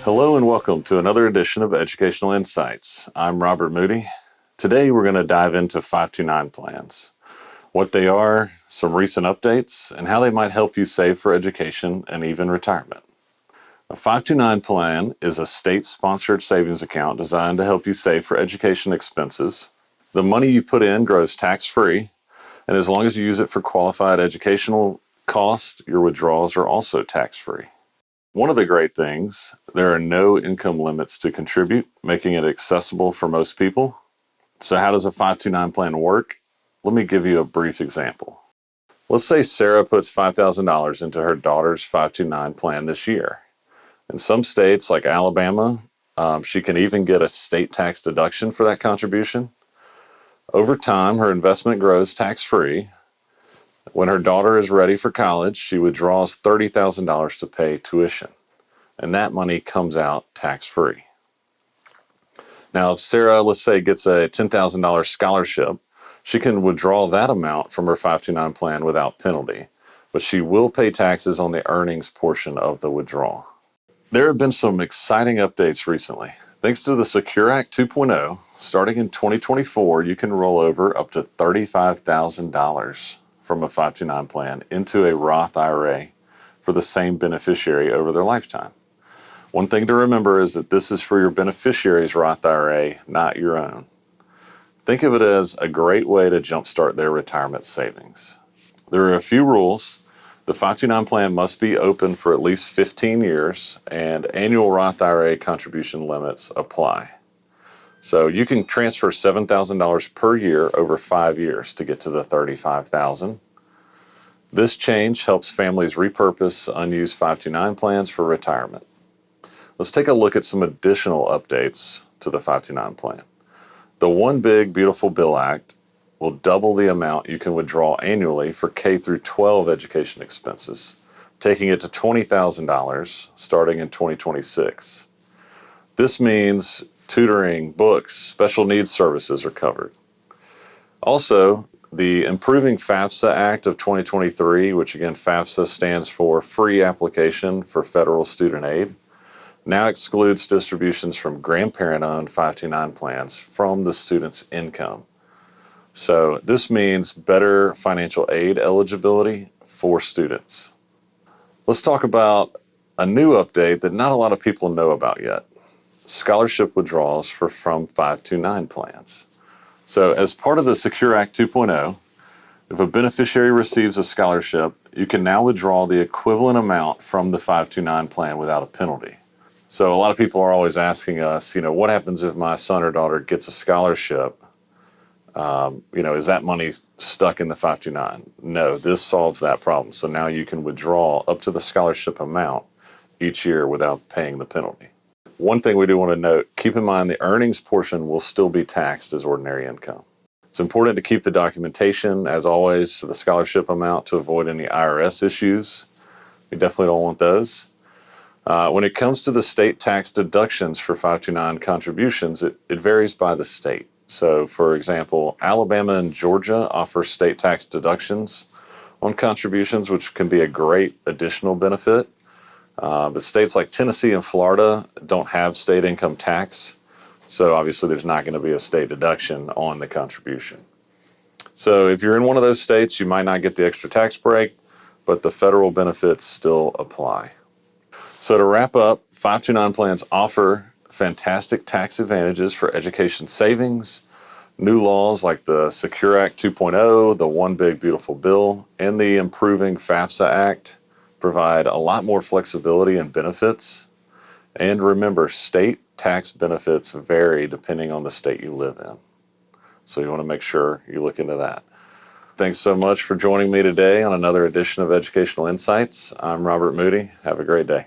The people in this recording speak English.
Hello and welcome to another edition of Educational Insights. I'm Robert Moody. Today we're going to dive into 529 plans, what they are, some recent updates, and how they might help you save for education and even retirement. A 529 plan is a state-sponsored savings account designed to help you save for education expenses. The money you put in grows tax-free, and as long as you use it for qualified educational costs, your withdrawals are also tax-free. One of the great things, there are no income limits to contribute, making it accessible for most people. So how does a 529 plan work? Let me give you a brief example. Let's say Sarah puts $5,000 into her daughter's 529 plan this year. In some states like Alabama, she can even get a state tax deduction for that contribution. Over time, her investment grows tax-free. When her daughter is ready for college, she withdraws $30,000 to pay tuition, and that money comes out tax-free. Now, if Sarah, let's say, gets a $10,000 scholarship, she can withdraw that amount from her 529 plan without penalty, but she will pay taxes on the earnings portion of the withdrawal. There have been some exciting updates recently. Thanks to the Secure Act 2.0, starting in 2024, you can roll over up to $35,000 from a 529 plan into a Roth IRA for the same beneficiary over their lifetime. One thing to remember is that this is for your beneficiary's Roth IRA, not your own. Think of it as a great way to jumpstart their retirement savings. There are a few rules. The 529 plan must be open for at least 15 years, and annual Roth IRA contribution limits apply. So you can transfer $7,000 per year over 5 years to get to the $35,000. This change helps families repurpose unused 529 plans for retirement. Let's take a look at some additional updates to the 529 plan. The One Big Beautiful Bill Act will double the amount you can withdraw annually for K through 12 education expenses, taking it to $20,000 starting in 2026. This means tutoring, books, special needs services are covered. Also, the Improving FAFSA Act of 2023, which again FAFSA stands for Free Application for Federal Student Aid, now excludes distributions from grandparent-owned 529 plans from the student's income. So this means better financial aid eligibility for students. Let's talk about a new update that not a lot of people know about yet. Scholarship withdrawals from 529 plans. So as part of the Secure Act 2.0, if a beneficiary receives a scholarship, you can now withdraw the equivalent amount from the 529 plan without a penalty. So a lot of people are always asking us, what happens if my son or daughter gets a scholarship? Is that money stuck in the 529? No, this solves that problem. So now you can withdraw up to the scholarship amount each year without paying the penalty. One thing we do want to note, keep in mind the earnings portion will still be taxed as ordinary income. It's important to keep the documentation, as always, for the scholarship amount to avoid any IRS issues. We definitely don't want those. When it comes to the state tax deductions for 529 contributions, it varies by the state. So, for example, Alabama and Georgia offer state tax deductions on contributions, which can be a great additional benefit. But states like Tennessee and Florida don't have state income tax, so obviously there's not going to be a state deduction on the contribution. So if you're in one of those states, you might not get the extra tax break, but the federal benefits still apply. So to wrap up, 529 plans offer fantastic tax advantages for education savings. New laws like the Secure Act 2.0, the One Big Beautiful Bill, and the Improving FAFSA Act provide a lot more flexibility and benefits. And remember, state tax benefits vary depending on the state you live in. So you want to make sure you look into that. Thanks so much for joining me today on another edition of Educational Insights. I'm Robert Moody. Have a great day.